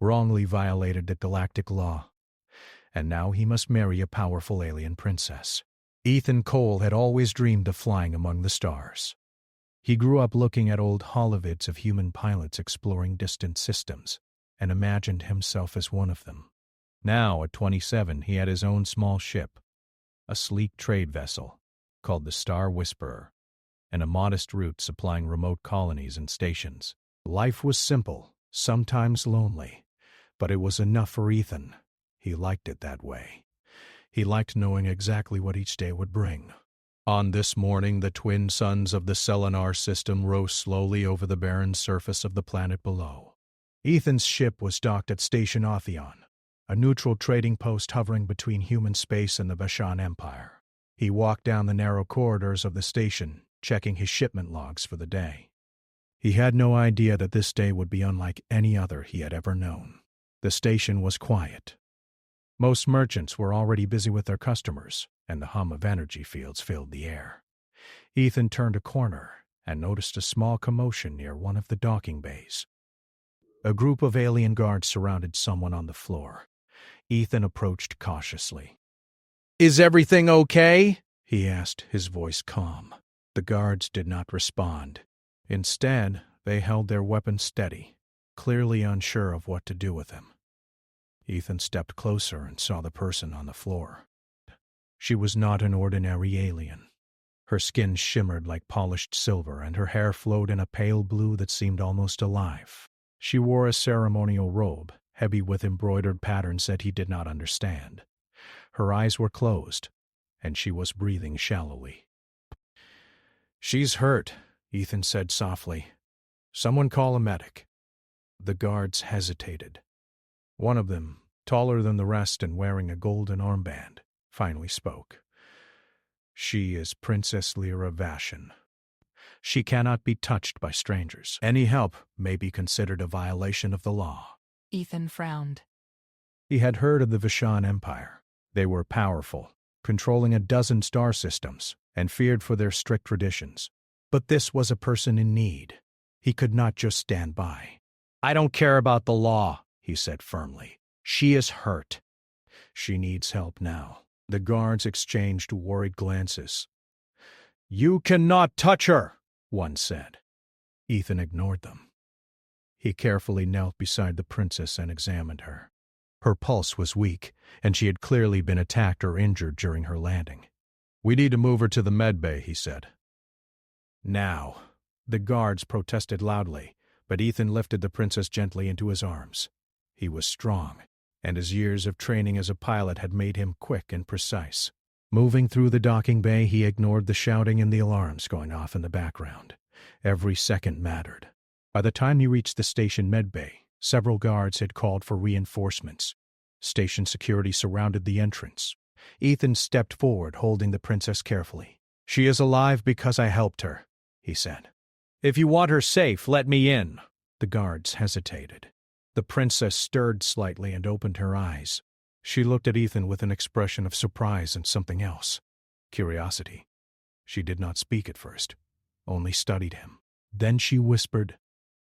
wrongly violated the galactic law, and now he must marry a powerful alien princess. Ethan Cole had always dreamed of flying among the stars. He grew up looking at old holovids of human pilots exploring distant systems, and imagined himself as one of them. Now, at 27, he had his own small ship, a sleek trade vessel called the Star Whisperer, and a modest route supplying remote colonies and stations. Life was simple, sometimes lonely, but it was enough for Ethan. He liked it that way. He liked knowing exactly what each day would bring. On this morning, the twin suns of the Selenar system rose slowly over the barren surface of the planet below. Ethan's ship was docked at Station Othion, a neutral trading post hovering between human space and the Vashan Empire. He walked down the narrow corridors of the station, checking his shipment logs for the day. He had no idea that this day would be unlike any other he had ever known. The station was quiet. Most merchants were already busy with their customers, and the hum of energy fields filled the air. Ethan turned a corner and noticed a small commotion near one of the docking bays. A group of alien guards surrounded someone on the floor. Ethan approached cautiously. "Is everything okay?" he asked, his voice calm. The guards did not respond. Instead, they held their weapons steady, clearly unsure of what to do with him. Ethan stepped closer and saw the person on the floor. She was not an ordinary alien. Her skin shimmered like polished silver, and her hair flowed in a pale blue that seemed almost alive. She wore a ceremonial robe, heavy with embroidered patterns that he did not understand. Her eyes were closed, and she was breathing shallowly. "She's hurt," Ethan said softly. "Someone call a medic." The guards hesitated. One of them, taller than the rest and wearing a golden armband, finally spoke. "She is Princess Lyra Vashan. She cannot be touched by strangers. Any help may be considered a violation of the law." Ethan frowned. He had heard of the Vashan Empire. They were powerful, controlling a dozen star systems, and feared for their strict traditions. But this was a person in need. He could not just stand by. "I don't care about the law," he said firmly. "She is hurt. She needs help now." The guards exchanged worried glances. "You cannot touch her," one said. Ethan ignored them. He carefully knelt beside the princess and examined her. Her pulse was weak, and she had clearly been attacked or injured during her landing. "We need to move her to the med bay," he said. "Now." The guards protested loudly, but Ethan lifted the princess gently into his arms. He was strong, and his years of training as a pilot had made him quick and precise. Moving through the docking bay, he ignored the shouting and the alarms going off in the background. Every second mattered. By the time he reached the station med bay, several guards had called for reinforcements. Station security surrounded the entrance. Ethan stepped forward, holding the princess carefully. "She is alive because I helped her," he said. "If you want her safe, let me in." The guards hesitated. The princess stirred slightly and opened her eyes. She looked at Ethan with an expression of surprise and something else. Curiosity. She did not speak at first, only studied him. Then she whispered,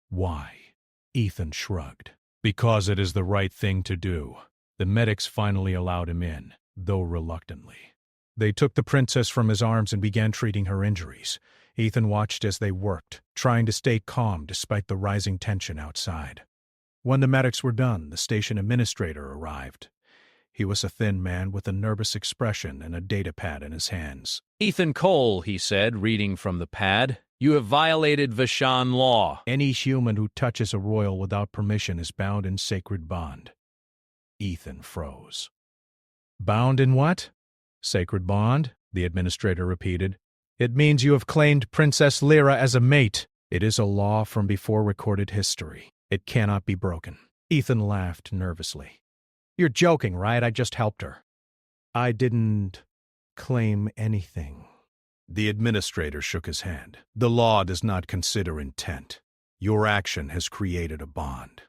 "Why?" Ethan shrugged. "Because it is the right thing to do." The medics finally allowed him in, though reluctantly. They took the princess from his arms and began treating her injuries. Ethan watched as they worked, trying to stay calm despite the rising tension outside. When the medics were done, the station administrator arrived. He was a thin man with a nervous expression and a data pad in his hands. "Ethan Cole," he said, reading from the pad, "you have violated Vashan law." "Any human who touches a royal without permission is bound in sacred bond." Ethan froze. "Bound in what?" "Sacred bond," the administrator repeated. "It means you have claimed Princess Lyra as a mate. It is a law from before recorded history. It cannot be broken." Ethan laughed nervously. "You're joking, right? I just helped her." "I didn't claim anything." The administrator shook his hand. "The law does not consider intent. Your action has created a bond.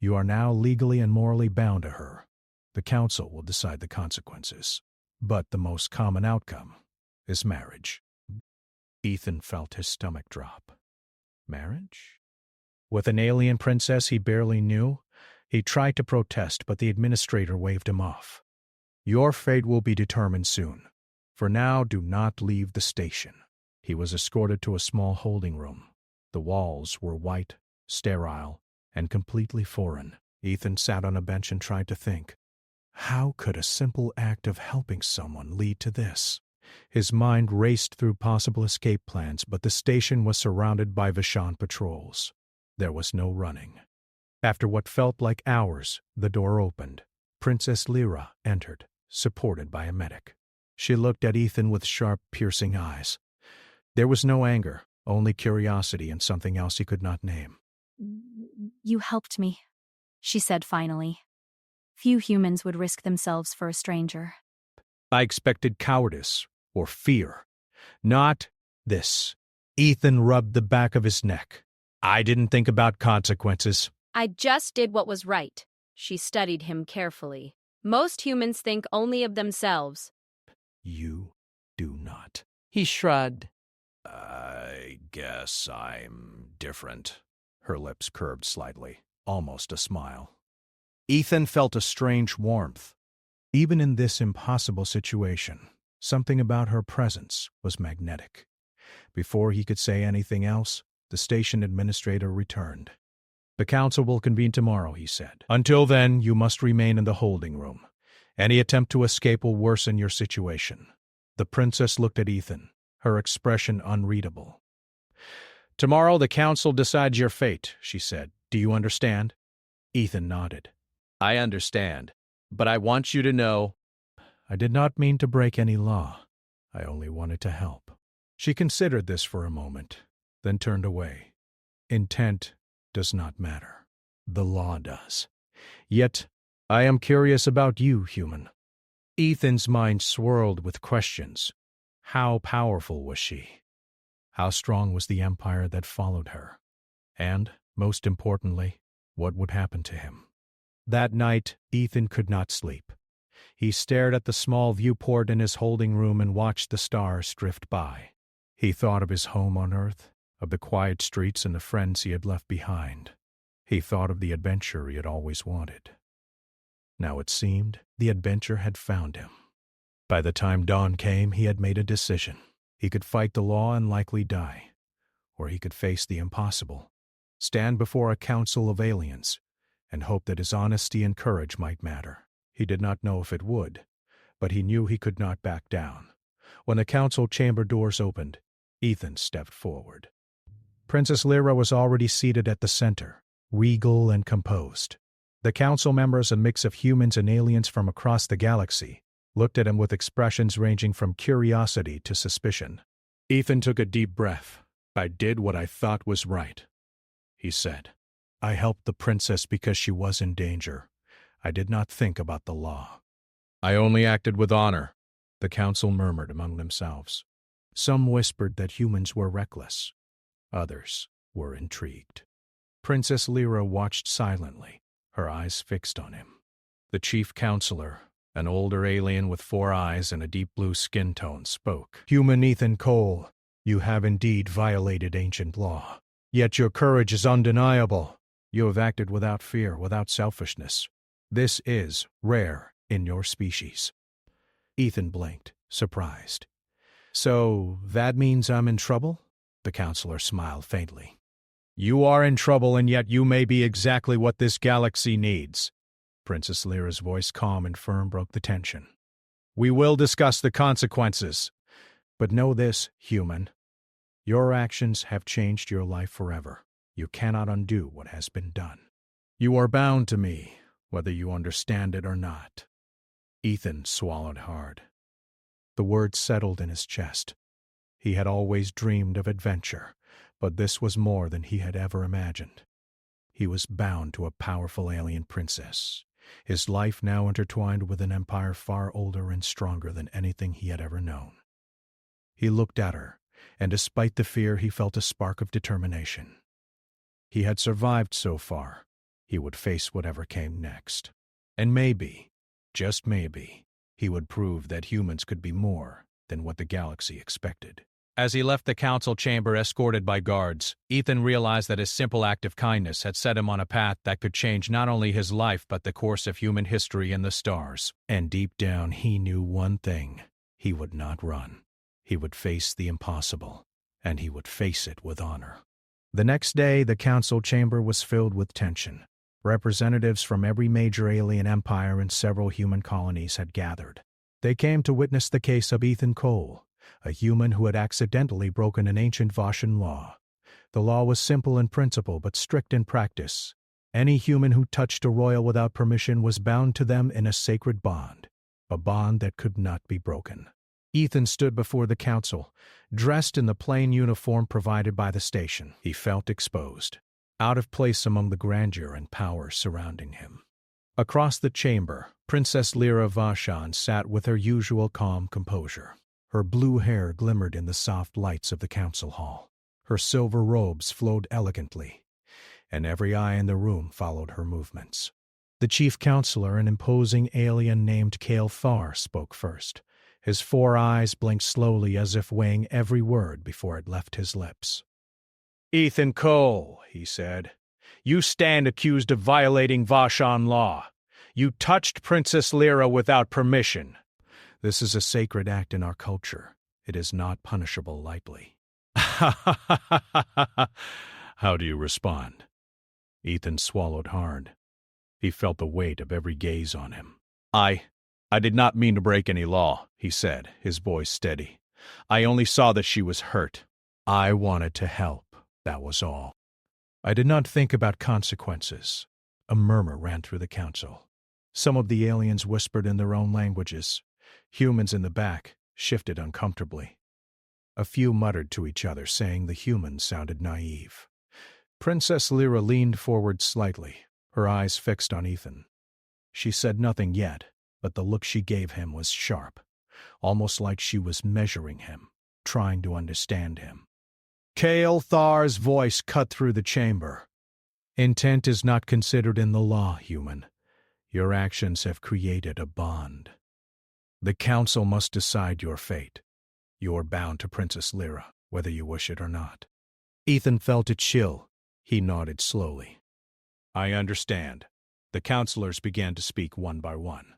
You are now legally and morally bound to her. The council will decide the consequences. But the most common outcome is marriage." Ethan felt his stomach drop. Marriage? With an alien princess he barely knew? He tried to protest, but the administrator waved him off. Your fate will be determined soon. For now, do not leave the station. He was escorted to a small holding room. The walls were white, sterile, and completely foreign. Ethan sat on a bench and tried to think. How could a simple act of helping someone lead to this? His mind raced through possible escape plans, but the station was surrounded by Vishan patrols. There was no running. After what felt like hours, the door opened. Princess Lyra entered, supported by a medic. She looked at Ethan with sharp, piercing eyes. There was no anger, only curiosity and something else he could not name. You helped me, she said finally. Few humans would risk themselves for a stranger. I expected cowardice or fear. Not this. Ethan rubbed the back of his neck. I didn't think about consequences. I just did what was right. She studied him carefully. Most humans think only of themselves. You do not. He shrugged. I guess I'm different. Her lips curved slightly, almost a smile. Ethan felt a strange warmth. Even in this impossible situation, something about her presence was magnetic. Before he could say anything else, the station administrator returned. The council will convene tomorrow, he said. Until then, you must remain in the holding room. Any attempt to escape will worsen your situation. The princess looked at Ethan, her expression unreadable. Tomorrow the council decides your fate, she said. Do you understand? Ethan nodded. I understand, but I want you to know. I did not mean to break any law. I only wanted to help. She considered this for a moment, then turned away. Intent does not matter. The law does. Yet, I am curious about you, human. Ethan's mind swirled with questions. How powerful was she? How strong was the empire that followed her? And, most importantly, what would happen to him? That night, Ethan could not sleep. He stared at the small viewport in his holding room and watched the stars drift by. He thought of his home on Earth, of the quiet streets and the friends he had left behind. He thought of the adventure he had always wanted. Now it seemed the adventure had found him. By the time dawn came, he had made a decision. He could fight the law and likely die, or he could face the impossible, stand before a council of aliens, and hope that his honesty and courage might matter. He did not know if it would, but he knew he could not back down. When the council chamber doors opened, Ethan stepped forward. Princess Lyra was already seated at the center, regal and composed. The council members, a mix of humans and aliens from across the galaxy, looked at him with expressions ranging from curiosity to suspicion. Ethan took a deep breath. I did what I thought was right, he said. I helped the princess because she was in danger. I did not think about the law. I only acted with honor, the council murmured among themselves. Some whispered that humans were reckless. Others were intrigued. Princess Lyra watched silently, her eyes fixed on him. The chief counselor, an older alien with 4 eyes and a deep blue skin tone, spoke. Human Ethan Cole, you have indeed violated ancient law. Yet your courage is undeniable. You have acted without fear, without selfishness. This is rare in your species. Ethan blinked, surprised. So that means I'm in trouble? The counselor smiled faintly. You are in trouble, and yet you may be exactly what this galaxy needs. Princess Lyra's voice, calm and firm, broke the tension. We will discuss the consequences. But know this, human. Your actions have changed your life forever. You cannot undo what has been done. You are bound to me, whether you understand it or not. Ethan swallowed hard. The words settled in his chest. He had always dreamed of adventure, but this was more than he had ever imagined. He was bound to a powerful alien princess, his life now intertwined with an empire far older and stronger than anything he had ever known. He looked at her, and despite the fear, he felt a spark of determination. He had survived so far. He would face whatever came next. And maybe, just maybe, he would prove that humans could be more than what the galaxy expected. As he left the council chamber escorted by guards, Ethan realized that his simple act of kindness had set him on a path that could change not only his life but the course of human history in the stars. And deep down he knew one thing: he would not run. He would face the impossible, and he would face it with honor. The next day, the council chamber was filled with tension. Representatives from every major alien empire and several human colonies had gathered. They came to witness the case of Ethan Cole, a human who had accidentally broken an ancient Voshan law. The law was simple in principle but strict in practice. Any human who touched a royal without permission was bound to them in a sacred bond, a bond that could not be broken. Ethan stood before the council, dressed in the plain uniform provided by the station. He felt exposed, out of place among the grandeur and power surrounding him. Across the chamber, Princess Lyra Vashon sat with her usual calm composure. Her blue hair glimmered in the soft lights of the council hall. Her silver robes flowed elegantly, and every eye in the room followed her movements. The chief counselor, an imposing alien named Kale Thar, spoke first. His 4 eyes blinked slowly as if weighing every word before it left his lips. "Ethan Cole," he said, "you stand accused of violating Voshan law. You touched Princess Lyra without permission. This is a sacred act in our culture. It is not punishable lightly." "How do you respond?" Ethan swallowed hard. He felt the weight of every gaze on him. I did not mean to break any law," he said, his voice steady. "I only saw that she was hurt. I wanted to help, that was all. I did not think about consequences." A murmur ran through the council. Some of the aliens whispered in their own languages. Humans in the back shifted uncomfortably. A few muttered to each other, saying the humans sounded naive. Princess Lyra leaned forward slightly, her eyes fixed on Ethan. She said nothing yet, but the look she gave him was sharp, almost like she was measuring him, trying to understand him. Kale Thar's voice cut through the chamber. "Intent is not considered in the law, human. Your actions have created a bond. The council must decide your fate. You are bound to Princess Lyra, whether you wish it or not." Ethan felt a chill. He nodded slowly. "I understand." The counselors began to speak one by one.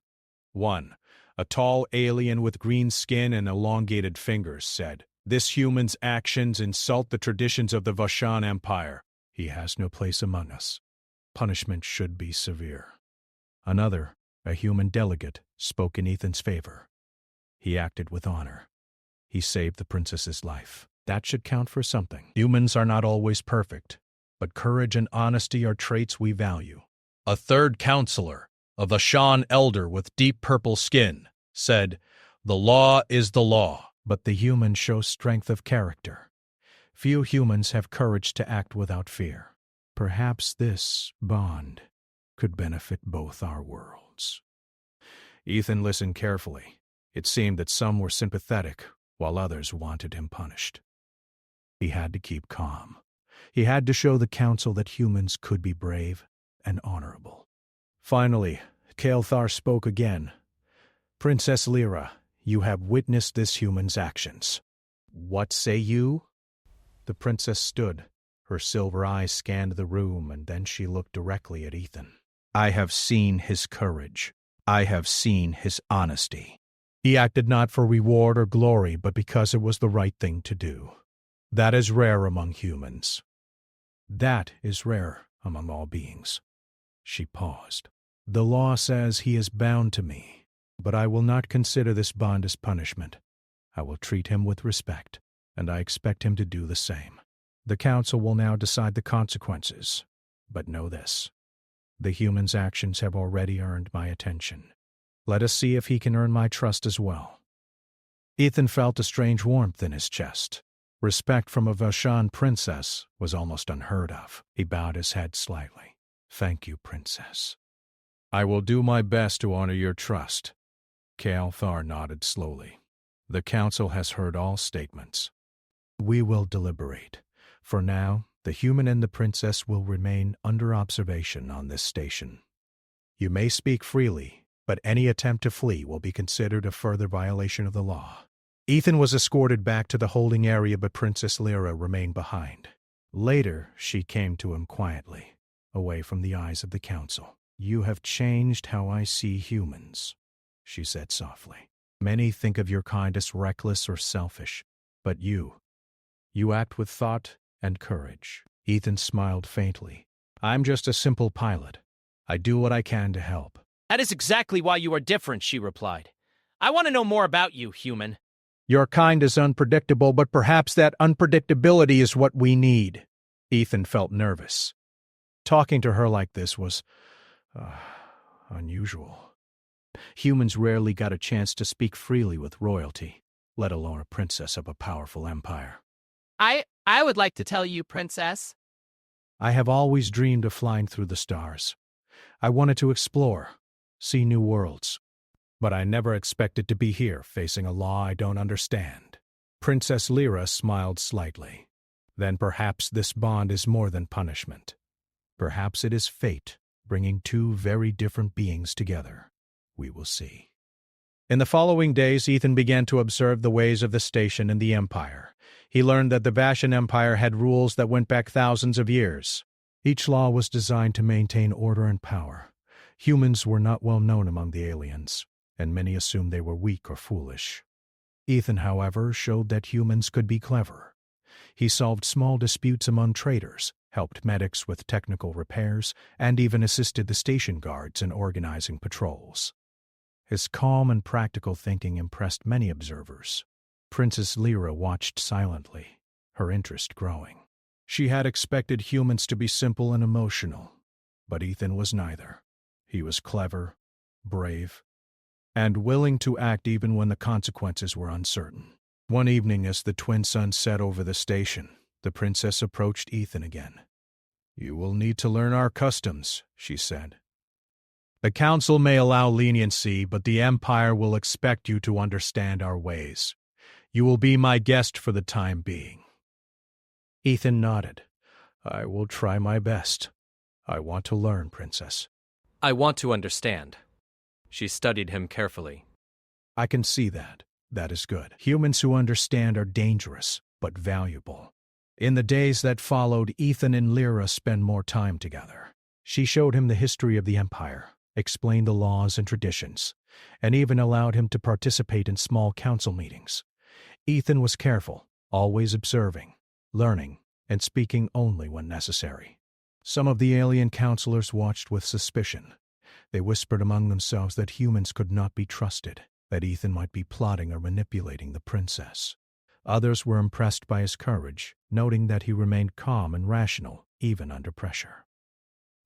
One, a tall alien with green skin and elongated fingers, said, "This human's actions insult the traditions of the Voshan Empire. He has no place among us. Punishment should be severe." Another, a human delegate, spoke in Ethan's favor. He acted with honor. He saved the princess's life. That should count for something. Humans are not always perfect, but courage and honesty are traits we value. A third counselor, a Voshan elder with deep purple skin, said, "The law is the law." But the humans show strength of character. Few humans have courage to act without fear. Perhaps this bond could benefit both our worlds. Ethan listened carefully. It seemed that some were sympathetic, while others wanted him punished. He had to keep calm. He had to show the council that humans could be brave and honorable. Finally, Kale Thar spoke again. "Princess Lyra, you have witnessed this human's actions. What say you?" The princess stood. Her silver eyes scanned the room, and then she looked directly at Ethan. "I have seen his courage. I have seen his honesty. He acted not for reward or glory, but because it was the right thing to do. That is rare among humans. That is rare among all beings." She paused. "The law says he is bound to me, but I will not consider this bond as punishment. I will treat him with respect, and I expect him to do the same. The council will now decide the consequences, but know this. The human's actions have already earned my attention. Let us see if he can earn my trust as well." Ethan felt a strange warmth in his chest. Respect from a Voshan princess was almost unheard of. He bowed his head slightly. "Thank you, princess." "I will do my best to honor your trust." Kale Thar nodded slowly. "The council has heard all statements. We will deliberate. For now, the human and the princess will remain under observation on this station. You may speak freely, but any attempt to flee will be considered a further violation of the law. Ethan was escorted back to the holding area, but Princess Lyra remained behind. Later, she came to him quietly, away from the eyes of the council. "You have changed how I see humans," she said softly. "Many think of your kind as reckless or selfish, but you act with thought and courage." Ethan smiled faintly. "I'm just a simple pilot. I do what I can to help." "That is exactly why you are different," she replied. "I want to know more about you, human." "Your kind is unpredictable, but perhaps that unpredictability is what we need." Ethan felt nervous. Talking to her like this was unusual. Humans rarely got a chance to speak freely with royalty, let alone a princess of a powerful empire. I would like to tell you, Princess." "I have always dreamed of flying through the stars. I wanted to explore, see new worlds. But I never expected to be here, facing a law I don't understand." Princess Lyra smiled slightly. "Then perhaps this bond is more than punishment. Perhaps it is fate, bringing two very different beings together. We will see." In the following days, Ethan began to observe the ways of the station and the Empire. He learned that the Vashan Empire had rules that went back thousands of years. Each law was designed to maintain order and power. Humans were not well known among the aliens, and many assumed they were weak or foolish. Ethan, however, showed that humans could be clever. He solved small disputes among traders, helped medics with technical repairs, and even assisted the station guards in organizing patrols. His calm and practical thinking impressed many observers. Princess Lyra watched silently, her interest growing. She had expected humans to be simple and emotional, but Ethan was neither. He was clever, brave, and willing to act even when the consequences were uncertain. One evening, as the twin suns set over the station, the princess approached Ethan again. "You will need to learn our customs," she said. "The council may allow leniency, but the Empire will expect you to understand our ways. You will be my guest for the time being." Ethan nodded. "I will try my best. I want to learn, Princess." "I want to understand." She studied him carefully. "I can see that. That is good. Humans who understand are dangerous, but valuable." In the days that followed, Ethan and Lyra spent more time together. She showed him the history of the Empire, explained the laws and traditions, and even allowed him to participate in small council meetings. Ethan was careful, always observing, learning, and speaking only when necessary. Some of the alien counselors watched with suspicion. They whispered among themselves that humans could not be trusted, that Ethan might be plotting or manipulating the princess. Others were impressed by his courage, noting that he remained calm and rational, even under pressure.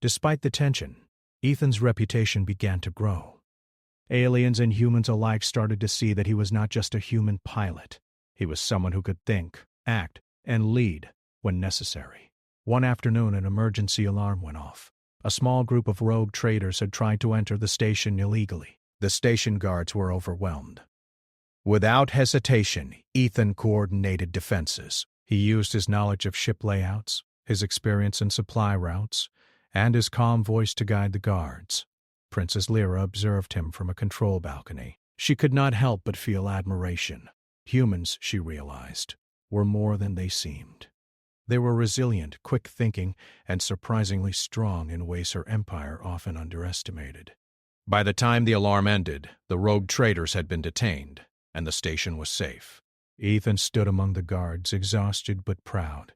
Despite the tension, Ethan's reputation began to grow. Aliens and humans alike started to see that he was not just a human pilot. He was someone who could think, act, and lead when necessary. One afternoon, an emergency alarm went off. A small group of rogue traders had tried to enter the station illegally. The station guards were overwhelmed. Without hesitation, Ethan coordinated defenses. He used his knowledge of ship layouts, his experience in supply routes, and his calm voice to guide the guards. Princess Lyra observed him from a control balcony. She could not help but feel admiration. Humans, she realized, were more than they seemed. They were resilient, quick-thinking, and surprisingly strong in ways her empire often underestimated. By the time the alarm ended, the rogue traders had been detained, and the station was safe. Ethan stood among the guards, exhausted but proud.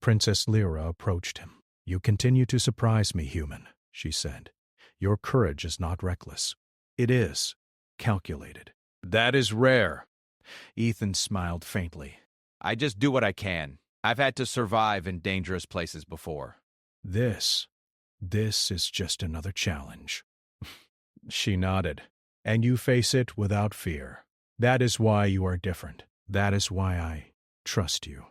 Princess Lyra approached him. "You continue to surprise me, human," she said. "Your courage is not reckless. It is calculated." That is rare. Ethan smiled faintly. I just do what I can. I've had to survive in dangerous places before. This is just another challenge." She nodded. "And you face it without fear. That is why you are different. That is why I trust you."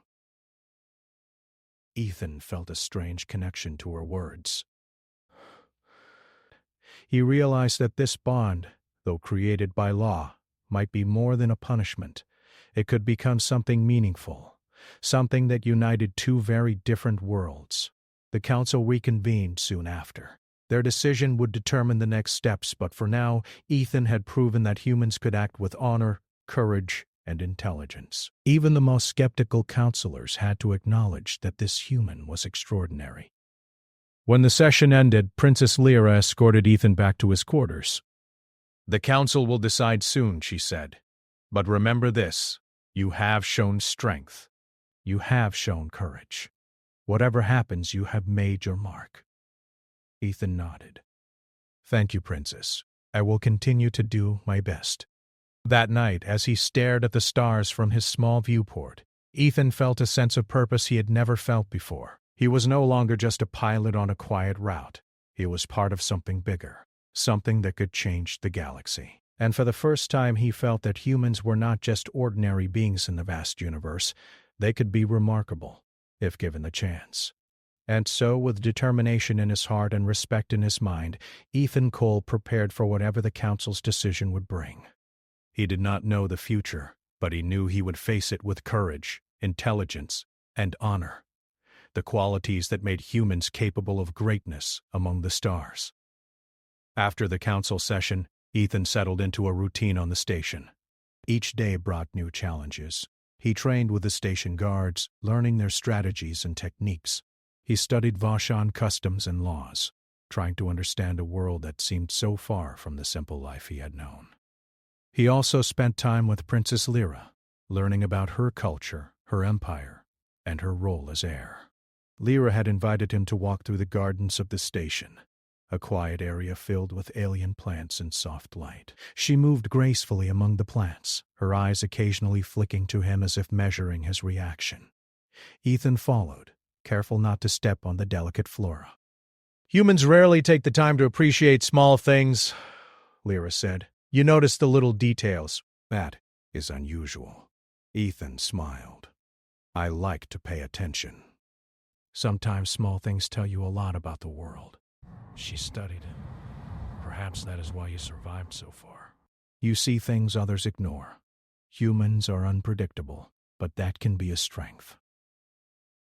Ethan felt a strange connection to her words. He realized that this bond, though created by law, might be more than a punishment. It could become something meaningful, something that united two very different worlds. The council reconvened soon after. Their decision would determine the next steps, but for now, Ethan had proven that humans could act with honor, courage, and intelligence. Even the most skeptical counselors had to acknowledge that this human was extraordinary. When the session ended, Princess Lyra escorted Ethan back to his quarters. "The council will decide soon," she said. "But remember this, you have shown strength. You have shown courage. Whatever happens, you have made your mark." Ethan nodded. "Thank you, Princess. I will continue to do my best." That night, as he stared at the stars from his small viewport, Ethan felt a sense of purpose he had never felt before. He was no longer just a pilot on a quiet route. He was part of something bigger, something that could change the galaxy. And for the first time, he felt that humans were not just ordinary beings in the vast universe. They could be remarkable, if given the chance. And so, with determination in his heart and respect in his mind, Ethan Cole prepared for whatever the council's decision would bring. He did not know the future, but he knew he would face it with courage, intelligence, and honor, the qualities that made humans capable of greatness among the stars. After the council session, Ethan settled into a routine on the station. Each day brought new challenges. He trained with the station guards, learning their strategies and techniques. He studied Vaushon customs and laws, trying to understand a world that seemed so far from the simple life he had known. He also spent time with Princess Lyra, learning about her culture, her empire, and her role as heir. Lyra had invited him to walk through the gardens of the station, a quiet area filled with alien plants and soft light. She moved gracefully among the plants, her eyes occasionally flicking to him as if measuring his reaction. Ethan followed, careful not to step on the delicate flora. "Humans rarely take the time to appreciate small things," Lyra said. "You notice the little details. That is unusual." Ethan smiled. "I like to pay attention." "Sometimes small things tell you a lot about the world." She studied him. "Perhaps that is why you survived so far. You see things others ignore. Humans are unpredictable, but that can be a strength."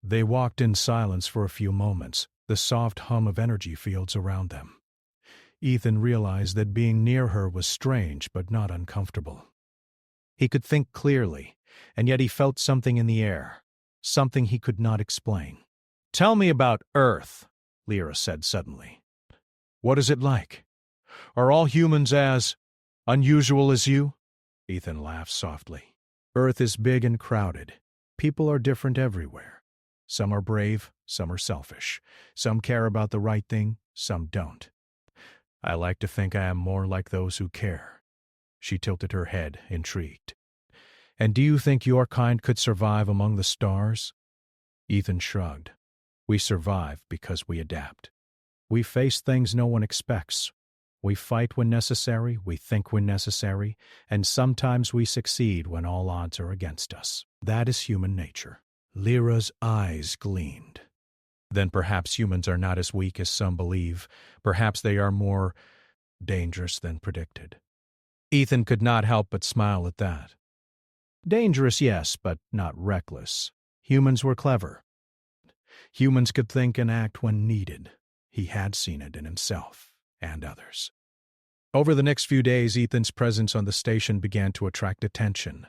They walked in silence for a few moments, the soft hum of energy fields around them. Ethan realized that being near her was strange but not uncomfortable. He could think clearly, and yet he felt something in the air, something he could not explain. "Tell me about Earth," Lyra said suddenly. "What is it like? Are all humans as unusual as you?" Ethan laughed softly. "Earth is big and crowded. People are different everywhere. Some are brave, some are selfish. Some care about the right thing, some don't. I like to think I am more like those who care." She tilted her head, intrigued. "And do you think your kind could survive among the stars?" Ethan shrugged. "We survive because we adapt. We face things no one expects. We fight when necessary, we think when necessary, and sometimes we succeed when all odds are against us. That is human nature." Lyra's eyes gleamed. "Then perhaps humans are not as weak as some believe. Perhaps they are more dangerous than predicted." Ethan could not help but smile at that. Dangerous, yes, but not reckless. Humans were clever. Humans could think and act when needed. He had seen it in himself and others. Over the next few days, Ethan's presence on the station began to attract attention.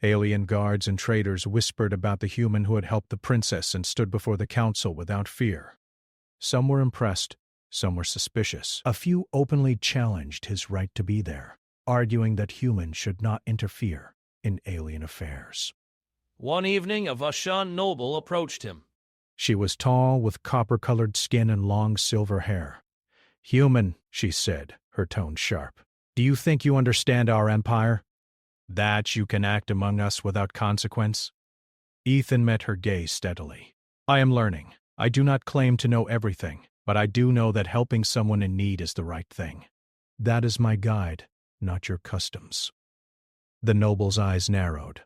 Alien guards and traders whispered about the human who had helped the princess and stood before the council without fear. Some were impressed, some were suspicious. A few openly challenged his right to be there, arguing that humans should not interfere in alien affairs. One evening, a Vaushon noble approached him. She was tall, with copper-colored skin and long silver hair. "Human," she said, her tone sharp. "Do you think you understand our empire? That you can act among us without consequence?" Ethan met her gaze steadily. "I am learning. I do not claim to know everything, but I do know that helping someone in need is the right thing. That is my guide, not your customs." The noble's eyes narrowed.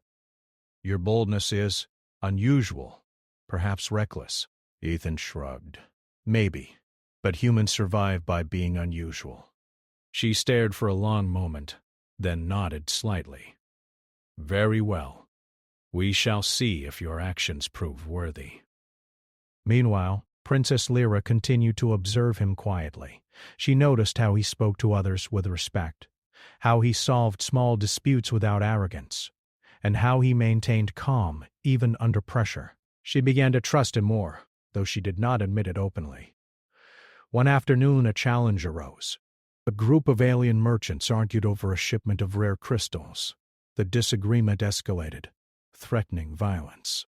"Your boldness is unusual, perhaps reckless." Ethan shrugged. "Maybe, but humans survive by being unusual." She stared for a long moment, then nodded slightly. "Very well. We shall see if your actions prove worthy." Meanwhile, Princess Lyra continued to observe him quietly. She noticed how he spoke to others with respect, how he solved small disputes without arrogance. and how he maintained calm even under pressure. She began to trust him more, though she did not admit it openly. One afternoon, a challenge arose. A group of alien merchants argued over a shipment of rare crystals. The disagreement escalated, threatening violence.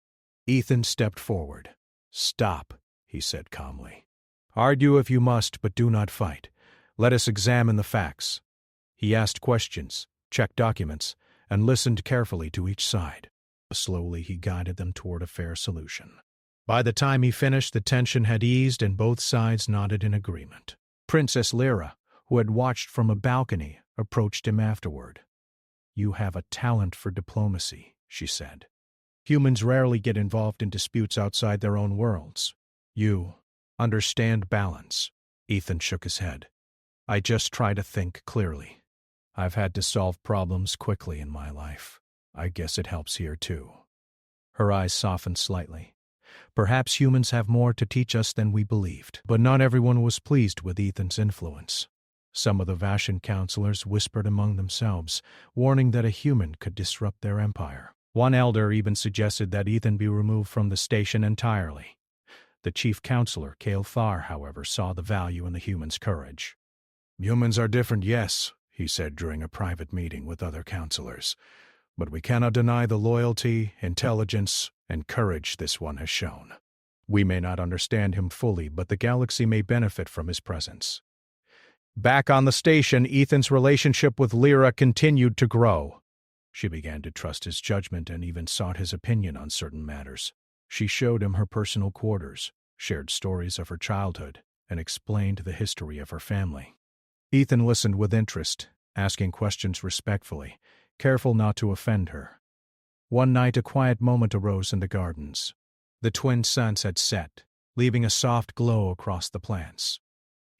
Ethan stepped forward. "Stop," he said calmly. "Argue if you must, but do not fight. Let us examine the facts." He asked questions, checked documents, and listened carefully to each side. Slowly he guided them toward a fair solution. By the time he finished, the tension had eased and both sides nodded in agreement. Princess Lyra, who had watched from a balcony, approached him afterward. "You have a talent for diplomacy," she said. "Humans rarely get involved in disputes outside their own worlds. You understand balance." Ethan shook his head. "I just try to think clearly. I've had to solve problems quickly in my life. I guess it helps here too." Her eyes softened slightly. Perhaps humans have more to teach us than we believed. But not everyone was pleased with Ethan's influence. Some of the Vashan counselors whispered among themselves, warning that a human could disrupt their empire. One elder even suggested that Ethan be removed from the station entirely. The chief counselor, Kale Thar, however, saw the value in the human's courage. "Humans are different, yes," he said during a private meeting with other counselors. "But we cannot deny the loyalty, intelligence, and courage this one has shown. We may not understand him fully, but the galaxy may benefit from his presence." Back on the station, Ethan's relationship with Lyra continued to grow. She began to trust his judgment and even sought his opinion on certain matters. She showed him her personal quarters, shared stories of her childhood, and explained the history of her family. Ethan listened with interest, asking questions respectfully, careful not to offend her. One night a quiet moment arose in the gardens. The twin suns had set, leaving a soft glow across the plants.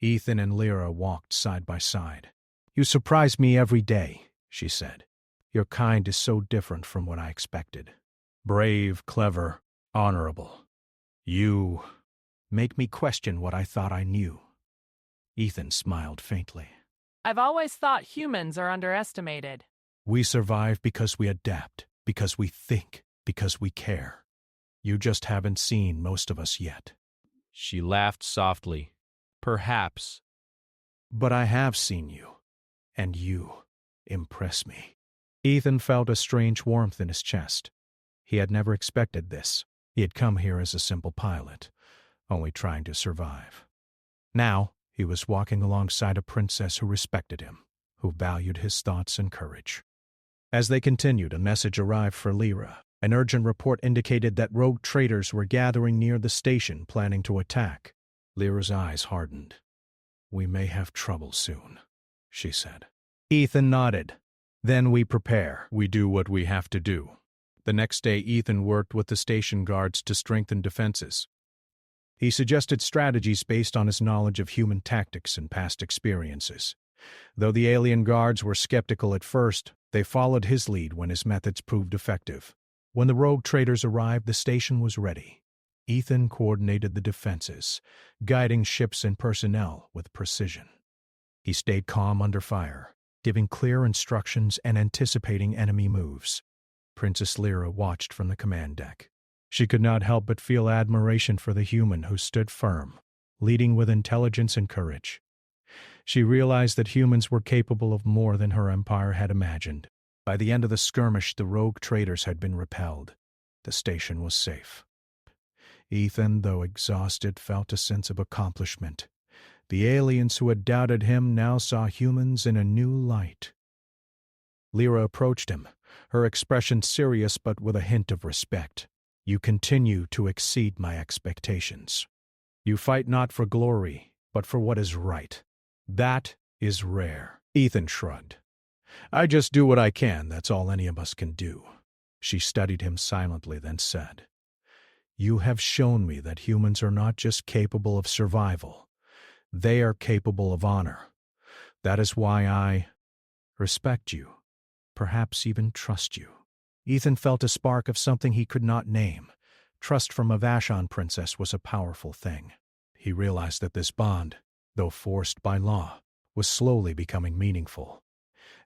Ethan and Lyra walked side by side. "You surprise me every day," she said. "Your kind is so different from what I expected. Brave, clever, honorable. You make me question what I thought I knew." Ethan smiled faintly. "I've always thought humans are underestimated." "We survive because we adapt, because we think, because we care. You just haven't seen most of us yet." She laughed softly. "Perhaps." "But I have seen you, and you impress me." Ethan felt a strange warmth in his chest. He had never expected this. He had come here as a simple pilot, only trying to survive. Now, he was walking alongside a princess who respected him, who valued his thoughts and courage. As they continued, a message arrived for Lyra. An urgent report indicated that rogue traders were gathering near the station, planning to attack. Lyra's eyes hardened. "We may have trouble soon," she said. Ethan nodded. "Then we prepare. We do what we have to do." The next day, Ethan worked with the station guards to strengthen defenses. He suggested strategies based on his knowledge of human tactics and past experiences. Though the alien guards were skeptical at first, they followed his lead when his methods proved effective. When the rogue traders arrived, the station was ready. Ethan coordinated the defenses, guiding ships and personnel with precision. He stayed calm under fire, giving clear instructions and anticipating enemy moves. Princess Lyra watched from the command deck. She could not help but feel admiration for the human who stood firm, leading with intelligence and courage. She realized that humans were capable of more than her empire had imagined. By the end of the skirmish, the rogue traders had been repelled. The station was safe. Ethan, though exhausted, felt a sense of accomplishment. The aliens who had doubted him now saw humans in a new light. Lyra approached him, her expression serious but with a hint of respect. "You continue to exceed my expectations. You fight not for glory, but for what is right. That is rare." Ethan shrugged. "I just do what I can, that's all any of us can do." She studied him silently, then said, "You have shown me that humans are not just capable of survival. They are capable of honor. That is why I respect you, perhaps even trust you." Ethan felt a spark of something he could not name. Trust from a Vashan princess was a powerful thing. He realized that this bond, though forced by law, was slowly becoming meaningful.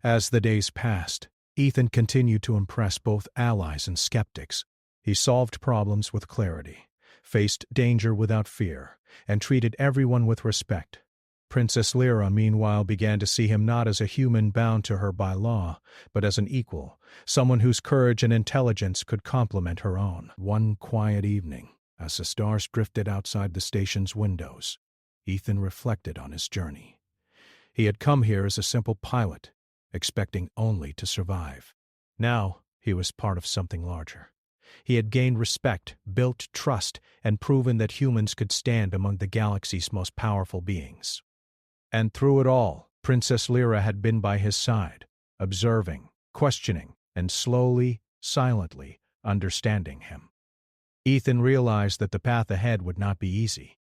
As the days passed, Ethan continued to impress both allies and skeptics. He solved problems with clarity, faced danger without fear, and treated everyone with respect. Princess Lyra, meanwhile, began to see him not as a human bound to her by law, but as an equal, someone whose courage and intelligence could complement her own. One quiet evening, as the stars drifted outside the station's windows, Ethan reflected on his journey. He had come here as a simple pilot, expecting only to survive. Now he was part of something larger. He had gained respect, built trust, and proven that humans could stand among the galaxy's most powerful beings. And through it all, Princess Lyra had been by his side, observing, questioning, and slowly, silently understanding him. Ethan realized that the path ahead would not be easy.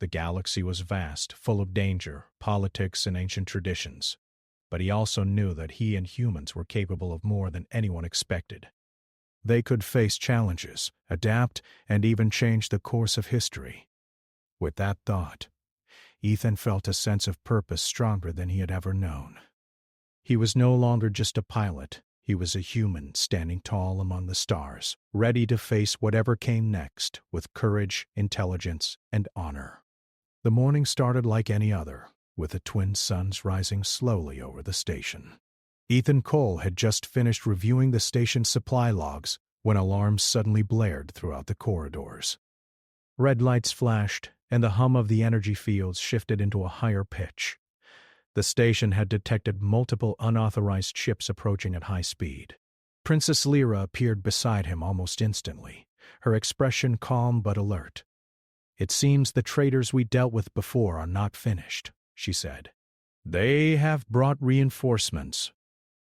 The galaxy was vast, full of danger, politics, and ancient traditions. But he also knew that he and humans were capable of more than anyone expected. They could face challenges, adapt, and even change the course of history. With that thought, Ethan felt a sense of purpose stronger than he had ever known. He was no longer just a pilot. He was a human standing tall among the stars, ready to face whatever came next with courage, intelligence, and honor. The morning started like any other, with the twin suns rising slowly over the station. Ethan Cole had just finished reviewing the station's supply logs when alarms suddenly blared throughout the corridors. Red lights flashed, and the hum of the energy fields shifted into a higher pitch. The station had detected multiple unauthorized ships approaching at high speed. Princess Lyra appeared beside him almost instantly, her expression calm but alert. "It seems the traitors we dealt with before are not finished," she said. "They have brought reinforcements."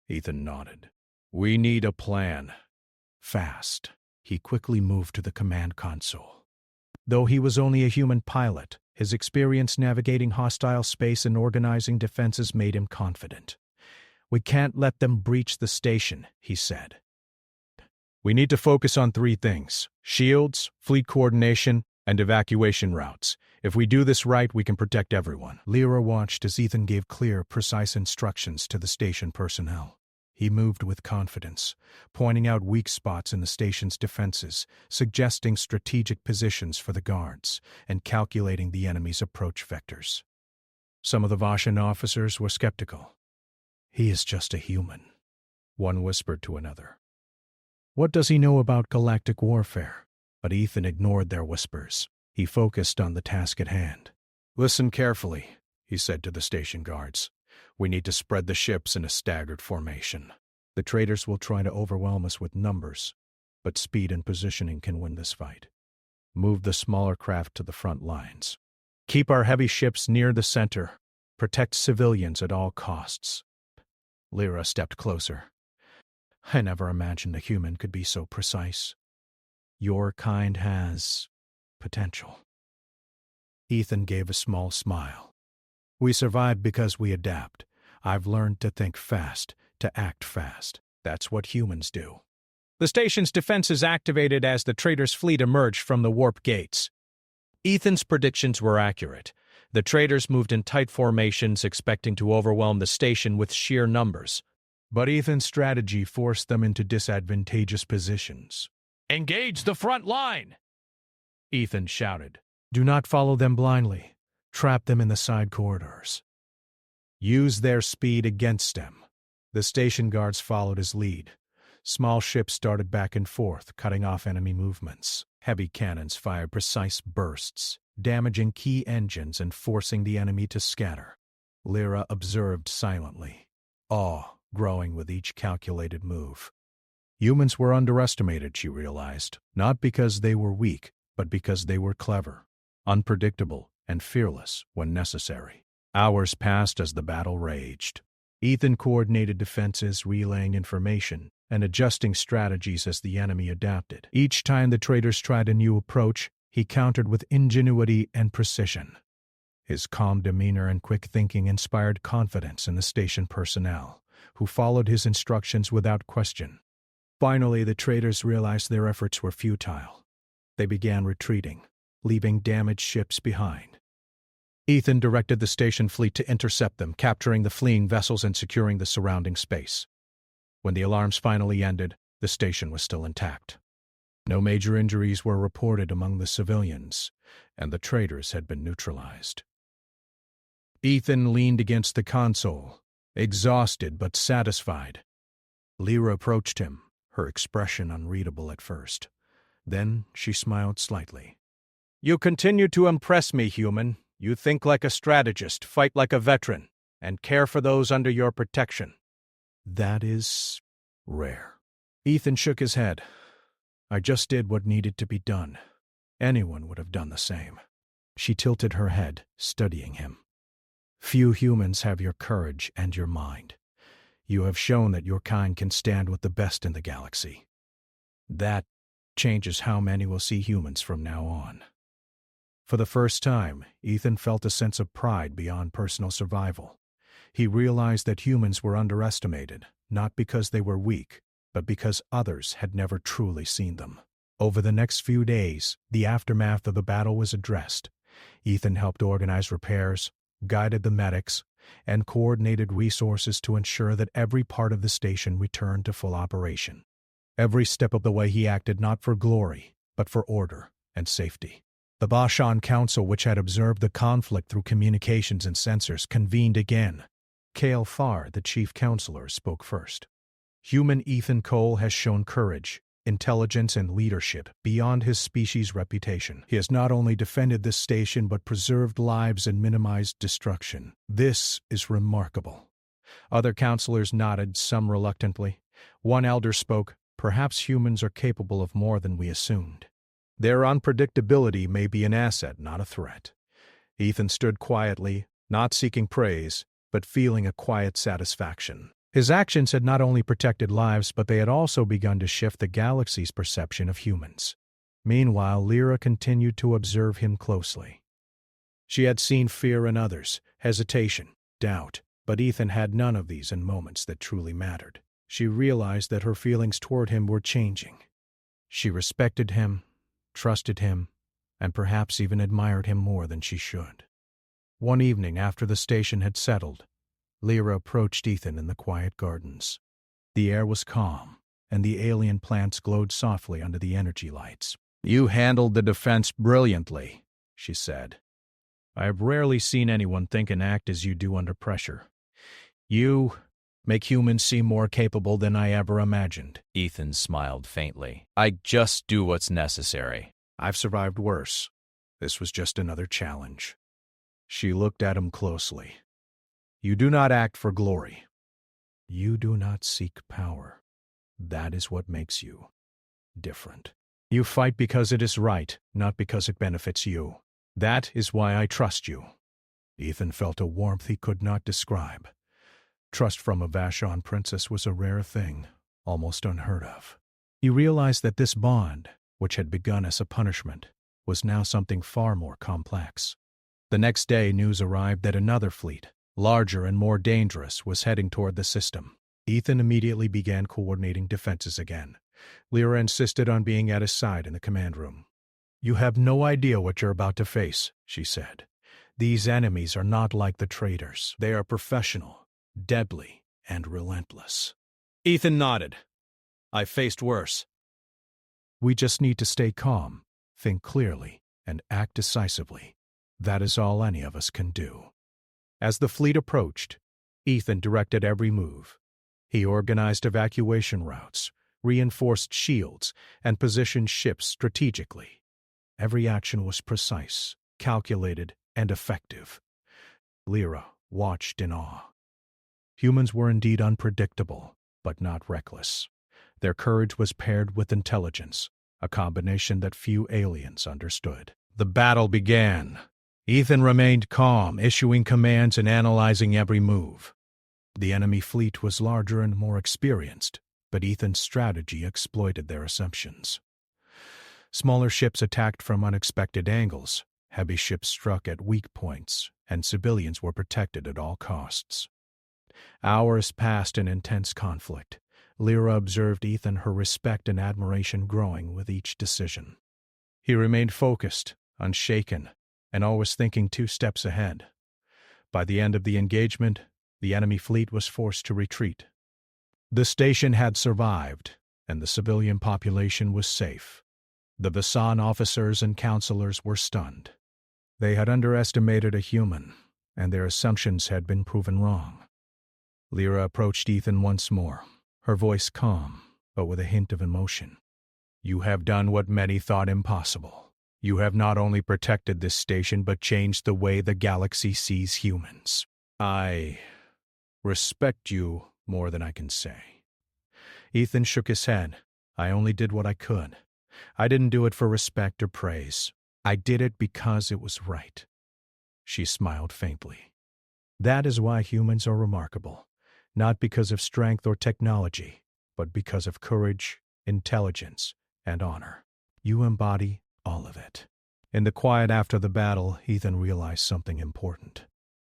Ethan nodded. "We need a plan." Fast. He quickly moved to the command console. Though he was only a human pilot, his experience navigating hostile space and organizing defenses made him confident. "We can't let them breach the station," he said. "We need to focus on 3 things: shields, fleet coordination, and evacuation routes. If we do this right, we can protect everyone." Lyra watched as Ethan gave clear, precise instructions to the station personnel. He moved with confidence, pointing out weak spots in the station's defenses, suggesting strategic positions for the guards, and calculating the enemy's approach vectors. Some of the Vashan officers were skeptical. "He is just a human," one whispered to another. "What does he know about galactic warfare?" But Ethan ignored their whispers. He focused on the task at hand. "Listen carefully," he said to the station guards. "We need to spread the ships in a staggered formation. The traitors will try to overwhelm us with numbers, but speed and positioning can win this fight. Move the smaller craft to the front lines. Keep our heavy ships near the center. Protect civilians at all costs." Lyra stepped closer. "I never imagined a human could be so precise. Your kind has potential." Ethan gave a small smile. "We survive because we adapt. I've learned to think fast, to act fast. That's what humans do." The station's defenses activated as the traitors' fleet emerged from the warp gates. Ethan's predictions were accurate. The traitors moved in tight formations, expecting to overwhelm the station with sheer numbers. But Ethan's strategy forced them into disadvantageous positions. "Engage the front line!" Ethan shouted. "Do not follow them blindly. Trap them in the side corridors. Use their speed against them." The station guards followed his lead. Small ships darted back and forth, cutting off enemy movements. Heavy cannons fired precise bursts, damaging key engines and forcing the enemy to scatter. Lyra observed silently, awe growing with each calculated move. Humans were underestimated, she realized, not because they were weak, but because they were clever, unpredictable, and fearless when necessary. Hours passed as the battle raged. Ethan coordinated defenses, relaying information, and adjusting strategies as the enemy adapted. Each time the traitors tried a new approach, he countered with ingenuity and precision. His calm demeanor and quick thinking inspired confidence in the station personnel, who followed his instructions without question. Finally, the traitors realized their efforts were futile. They began retreating, leaving damaged ships behind. Ethan directed the station fleet to intercept them, capturing the fleeing vessels and securing the surrounding space. When the alarms finally ended, the station was still intact. No major injuries were reported among the civilians, and the traitors had been neutralized. Ethan leaned against the console, exhausted but satisfied. Lyra approached him, her expression unreadable at first. Then she smiled slightly. You continue to impress me, human. You think like a strategist, fight like a veteran, and care for those under your protection. That is rare. Ethan shook his head. I just did what needed to be done. Anyone would have done the same. She tilted her head, studying him. Few humans have your courage and your mind. You have shown that your kind can stand with the best in the galaxy. That changes how many will see humans from now on. For the first time, Ethan felt a sense of pride beyond personal survival. He realized that humans were underestimated, not because they were weak, but because others had never truly seen them. Over the next few days, the aftermath of the battle was addressed. Ethan helped organize repairs, guided the medics, and coordinated resources to ensure that every part of the station returned to full operation. Every step of the way he acted not for glory, but for order and safety. The Bashan Council, which had observed the conflict through communications and sensors, convened again. Kale Farr, the chief counselor, spoke first. Human Ethan Cole has shown courage, intelligence, and leadership beyond his species' reputation. He has not only defended this station but preserved lives and minimized destruction. This is remarkable. Other counselors nodded, some reluctantly. One elder spoke, "Perhaps humans are capable of more than we assumed. Their unpredictability may be an asset, not a threat." Ethan stood quietly, not seeking praise, but feeling a quiet satisfaction. His actions had not only protected lives, but they had also begun to shift the galaxy's perception of humans. Meanwhile, Lyra continued to observe him closely. She had seen fear in others, hesitation, doubt, but Ethan had none of these in moments that truly mattered. She realized that her feelings toward him were changing. She respected him, trusted him, and perhaps even admired him more than she should. One evening, after the station had settled, Lyra approached Ethan in the quiet gardens. The air was calm, and the alien plants glowed softly under the energy lights. You handled the defense brilliantly, she said. I have rarely seen anyone think and act as you do under pressure. You make humans seem more capable than I ever imagined. Ethan smiled faintly. I just do what's necessary. I've survived worse. This was just another challenge. She looked at him closely. You do not act for glory. You do not seek power. That is what makes you different. You fight because it is right, not because it benefits you. That is why I trust you. Ethan felt a warmth he could not describe. Trust from a Vashon princess was a rare thing, almost unheard of. He realized that this bond, which had begun as a punishment, was now something far more complex. The next day, news arrived that another fleet, larger and more dangerous, was heading toward the system. Ethan immediately began coordinating defenses again. Lyra insisted on being at his side in the command room. You have no idea what you're about to face, she said. These enemies are not like the traitors. They are professional, deadly, and relentless. Ethan nodded. I faced worse. We just need to stay calm, think clearly, and act decisively. That is all any of us can do. As the fleet approached, Ethan directed every move. He organized evacuation routes, reinforced shields, and positioned ships strategically. Every action was precise, calculated, and effective. Lyra watched in awe. Humans were indeed unpredictable, but not reckless. Their courage was paired with intelligence, a combination that few aliens understood. The battle began. Ethan remained calm, issuing commands and analyzing every move. The enemy fleet was larger and more experienced, but Ethan's strategy exploited their assumptions. Smaller ships attacked from unexpected angles, heavy ships struck at weak points, and civilians were protected at all costs. Hours passed in intense conflict. Lyra observed Ethan, her respect and admiration growing with each decision. He remained focused, unshaken, and always thinking 2 steps ahead. By the end of the engagement, the enemy fleet was forced to retreat. The station had survived, and the civilian population was safe. The Vasan officers and counselors were stunned. They had underestimated a human, and their assumptions had been proven wrong. Lyra approached Ethan once more, her voice calm, but with a hint of emotion. "You have done what many thought impossible. You have not only protected this station but changed the way the galaxy sees humans. I respect you more than I can say." Ethan shook his head. "I only did what I could. I didn't do it for respect or praise. I did it because it was right." She smiled faintly. "That is why humans are remarkable, not because of strength or technology, but because of courage, intelligence, and honor. You embody all of it." In the quiet after the battle, Ethan realized something important.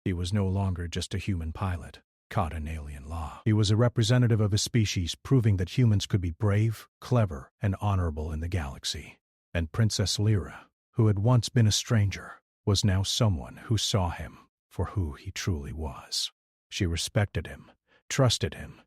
He was no longer just a human pilot, caught in alien law. He was a representative of his species, proving that humans could be brave, clever, and honorable in the galaxy. And Princess Lyra, who had once been a stranger, was now someone who saw him for who he truly was. She respected him, trusted him,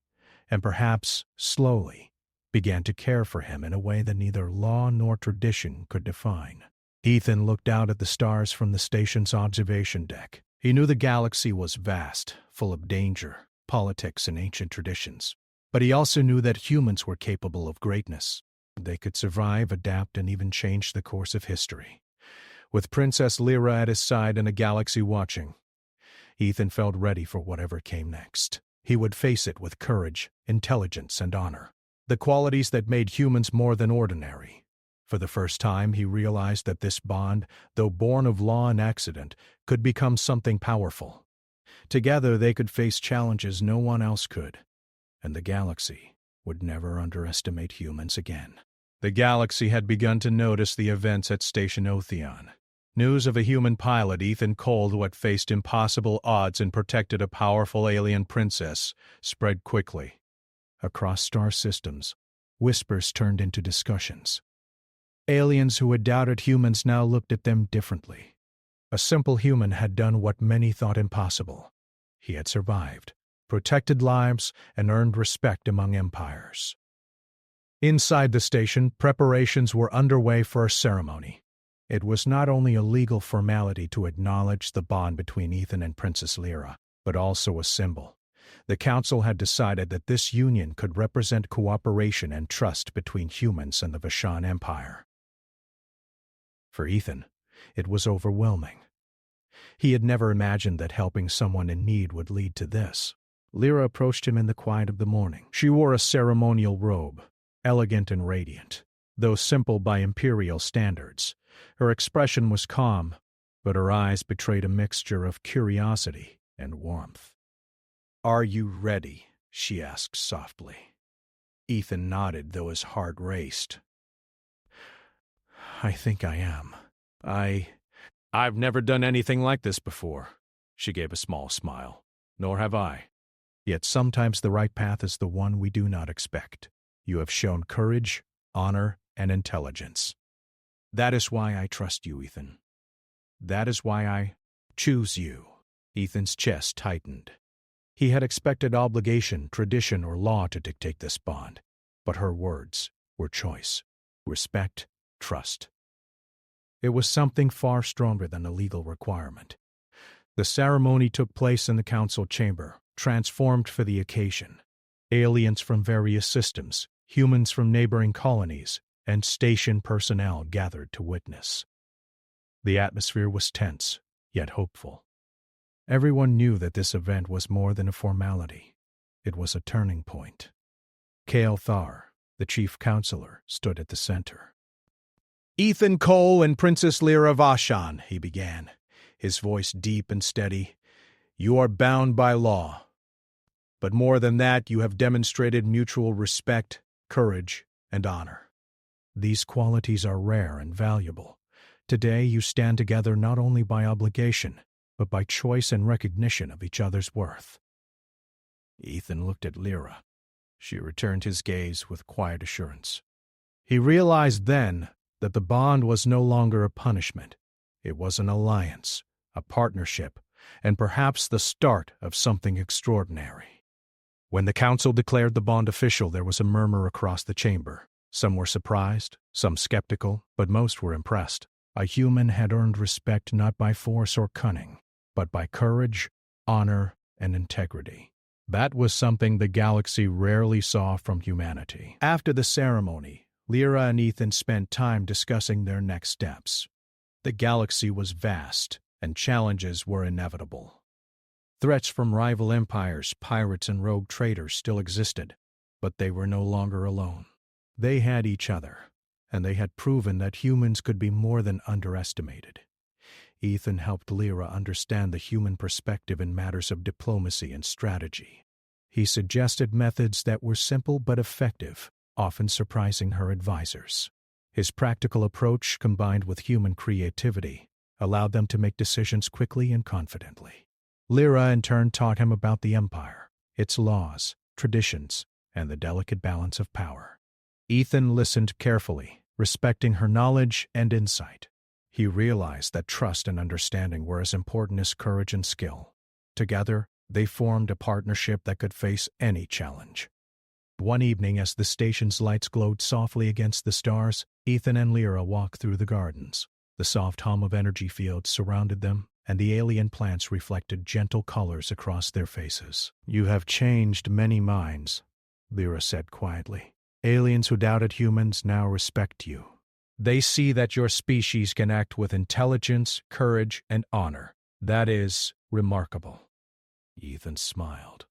and perhaps, slowly, began to care for him in a way that neither law nor tradition could define. Ethan looked out at the stars from the station's observation deck. He knew the galaxy was vast, full of danger, politics, and ancient traditions. But he also knew that humans were capable of greatness. They could survive, adapt, and even change the course of history. With Princess Lyra at his side and a galaxy watching, Ethan felt ready for whatever came next. He would face it with courage, intelligence, and honor, the qualities that made humans more than ordinary. For the first time, he realized that this bond, though born of law and accident, could become something powerful. Together, they could face challenges no one else could, and the galaxy would never underestimate humans again. The galaxy had begun to notice the events at Station Otheon. News of a human pilot, Ethan Cole, who had faced impossible odds and protected a powerful alien princess, spread quickly. Across star systems, whispers turned into discussions. Aliens who had doubted humans now looked at them differently. A simple human had done what many thought impossible. He had survived, protected lives, and earned respect among empires. Inside the station, preparations were underway for a ceremony. It was not only a legal formality to acknowledge the bond between Ethan and Princess Lyra, but also a symbol. The council had decided that this union could represent cooperation and trust between humans and the Vashan Empire. For Ethan, it was overwhelming. He had never imagined that helping someone in need would lead to this. Lyra approached him in the quiet of the morning. She wore a ceremonial robe, elegant and radiant, though simple by imperial standards. Her expression was calm, but her eyes betrayed a mixture of curiosity and warmth. "Are you ready?" she asked softly. Ethan nodded, though his heart raced. "I think I am. I've never done anything like this before." She gave a small smile. "Nor have I. Yet sometimes the right path is the one we do not expect. You have shown courage, honor, and intelligence. That is why I trust you, Ethan. That is why I choose you." Ethan's chest tightened. He had expected obligation, tradition, or law to dictate this bond, but her words were choice, respect, trust. It was something far stronger than a legal requirement. The ceremony took place in the council chamber, transformed for the occasion. Aliens from various systems, humans from neighboring colonies, and station personnel gathered to witness. The atmosphere was tense, yet hopeful. Everyone knew that this event was more than a formality. It was a turning point. Kale Thar, the chief counselor, stood at the center. "Ethan Cole and Princess Lyra Vashan," he began, his voice deep and steady. "You are bound by law. But more than that, you have demonstrated mutual respect, courage, and honor. These qualities are rare and valuable. Today you stand together not only by obligation, but by choice and recognition of each other's worth." Ethan looked at Lyra. She returned his gaze with quiet assurance. He realized then that the bond was no longer a punishment. It was an alliance, a partnership, and perhaps the start of something extraordinary. When the council declared the bond official, there was a murmur across the chamber. Some were surprised, some skeptical, but most were impressed. A human had earned respect not by force or cunning, but by courage, honor, and integrity. That was something the galaxy rarely saw from humanity. After the ceremony, Lyra and Ethan spent time discussing their next steps. The galaxy was vast, and challenges were inevitable. Threats from rival empires, pirates, and rogue traders still existed, but they were no longer alone. They had each other, and they had proven that humans could be more than underestimated. Ethan helped Lyra understand the human perspective in matters of diplomacy and strategy. He suggested methods that were simple but effective, often surprising her advisors. His practical approach, combined with human creativity, allowed them to make decisions quickly and confidently. Lyra, in turn, taught him about the Empire, its laws, traditions, and the delicate balance of power. Ethan listened carefully, respecting her knowledge and insight. He realized that trust and understanding were as important as courage and skill. Together, they formed a partnership that could face any challenge. One evening, as the station's lights glowed softly against the stars, Ethan and Lyra walked through the gardens. The soft hum of energy fields surrounded them, and the alien plants reflected gentle colors across their faces. "You have changed many minds," Lyra said quietly. "Aliens who doubted humans now respect you. They see that your species can act with intelligence, courage, and honor. That is remarkable." Ethan smiled.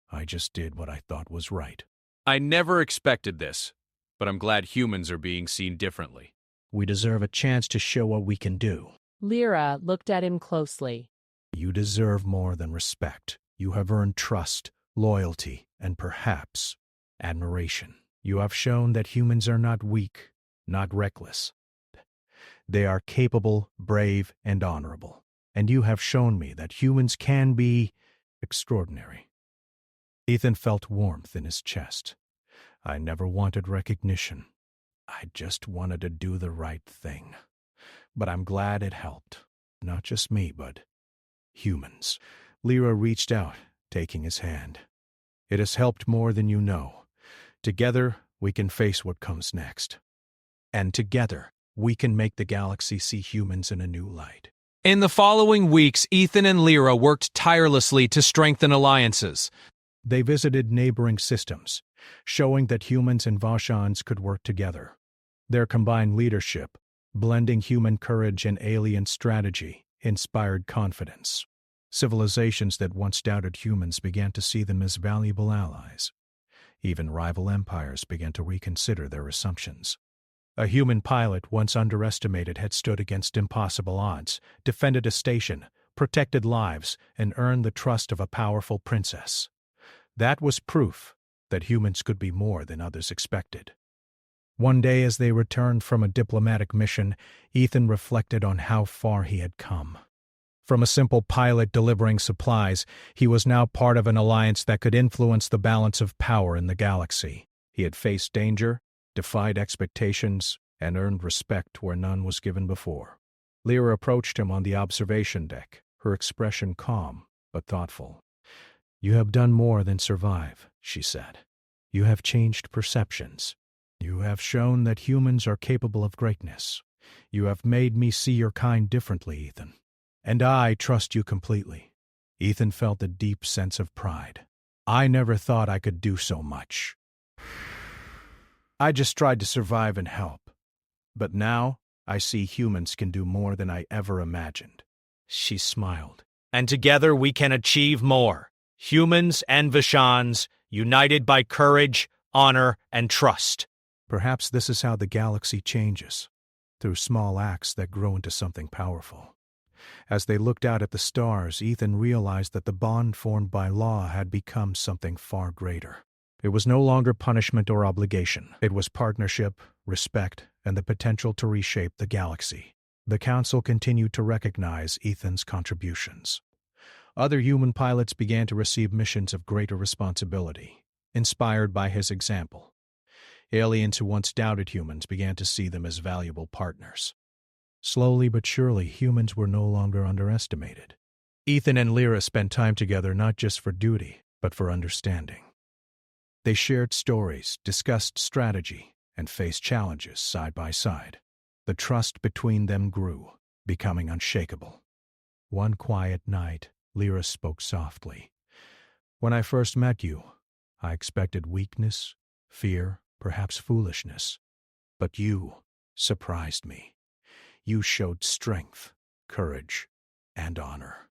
"I just did what I thought was right." I never expected this, but I'm glad humans are being seen differently. "We deserve a chance to show what we can do." Lyra looked at him closely. "You deserve more than respect. You have earned trust, loyalty, and perhaps admiration. You have shown that humans are not weak, not reckless. They are capable, brave, and honorable. And you have shown me that humans can be extraordinary." Ethan felt warmth in his chest. "I never wanted recognition. I just wanted to do the right thing. But I'm glad it helped. Not just me, but humans." Lyra reached out, taking his hand. "It has helped more than you know. Together, we can face what comes next. And together, we can make the galaxy see humans in a new light." In the following weeks, Ethan and Lyra worked tirelessly to strengthen alliances. They visited neighboring systems, showing that humans and Vashans could work together. Their combined leadership, blending human courage and alien strategy, inspired confidence. Civilizations that once doubted humans began to see them as valuable allies. Even rival empires began to reconsider their assumptions. A human pilot, once underestimated, had stood against impossible odds, defended a station, protected lives, and earned the trust of a powerful princess. That was proof that humans could be more than others expected. One day, as they returned from a diplomatic mission, Ethan reflected on how far he had come. From a simple pilot delivering supplies, he was now part of an alliance that could influence the balance of power in the galaxy. He had faced danger, defied expectations, and earned respect where none was given before. Lyra approached him on the observation deck, her expression calm but thoughtful. "You have done more than survive," she said. "You have changed perceptions. You have shown that humans are capable of greatness. You have made me see your kind differently, Ethan. And I trust you completely." Ethan felt a deep sense of pride. "I never thought I could do so much. I just tried to survive and help. But now, I see humans can do more than I ever imagined." She smiled. "And together we can achieve more. Humans and Vashans, united by courage, honor, and trust." Perhaps this is how the galaxy changes, through small acts that grow into something powerful. As they looked out at the stars, Ethan realized that the bond formed by law had become something far greater. It was no longer punishment or obligation. It was partnership, respect, and the potential to reshape the galaxy. The Council continued to recognize Ethan's contributions. Other human pilots began to receive missions of greater responsibility, inspired by his example. Aliens who once doubted humans began to see them as valuable partners. Slowly but surely, humans were no longer underestimated. Ethan and Lyra spent time together not just for duty, but for understanding. They shared stories, discussed strategy, and faced challenges side by side. The trust between them grew, becoming unshakable. One quiet night, Lyra spoke softly. "When I first met you, I expected weakness, fear, perhaps foolishness. But you surprised me. You showed strength, courage, and honor.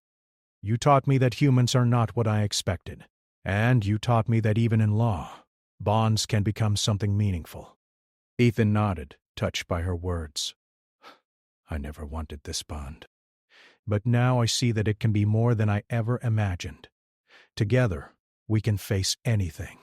You taught me that humans are not what I expected, and you taught me that even in law, bonds can become something meaningful." Ethan nodded, touched by her words. "I never wanted this bond. But now I see that it can be more than I ever imagined. Together, we can face anything."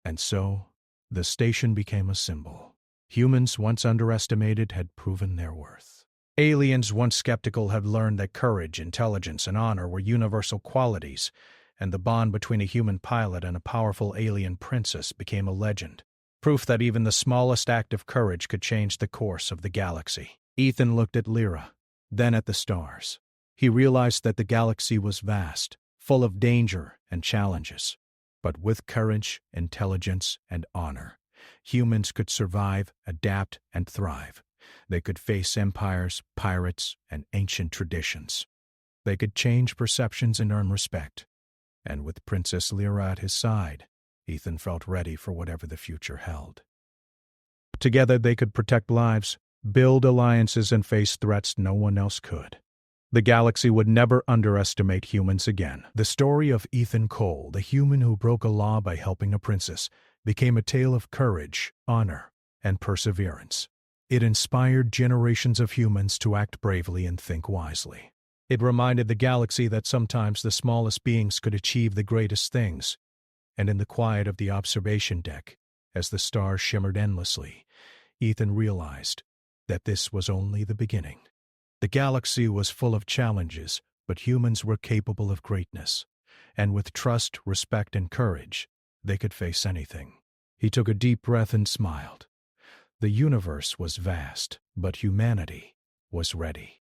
And so, the station became a symbol. Humans once underestimated had proven their worth. Aliens once skeptical had learned that courage, intelligence, and honor were universal qualities, and the bond between a human pilot and a powerful alien princess became a legend, proof that even the smallest act of courage could change the course of the galaxy. Ethan looked at Lyra, then at the stars. He realized that the galaxy was vast, full of danger and challenges. But with courage, intelligence, and honor, humans could survive, adapt, and thrive. They could face empires, pirates, and ancient traditions. They could change perceptions and earn respect. And with Princess Lyra at his side, Ethan felt ready for whatever the future held. Together they could protect lives, build alliances, and face threats no one else could. The galaxy would never underestimate humans again. The story of Ethan Cole, the human who broke a law by helping a princess, became a tale of courage, honor, and perseverance. It inspired generations of humans to act bravely and think wisely. It reminded the galaxy that sometimes the smallest beings could achieve the greatest things. And in the quiet of the observation deck, as the stars shimmered endlessly, Ethan realized that this was only the beginning. The galaxy was full of challenges, but humans were capable of greatness. And with trust, respect, and courage, they could face anything. He took a deep breath and smiled. The universe was vast, but humanity was ready.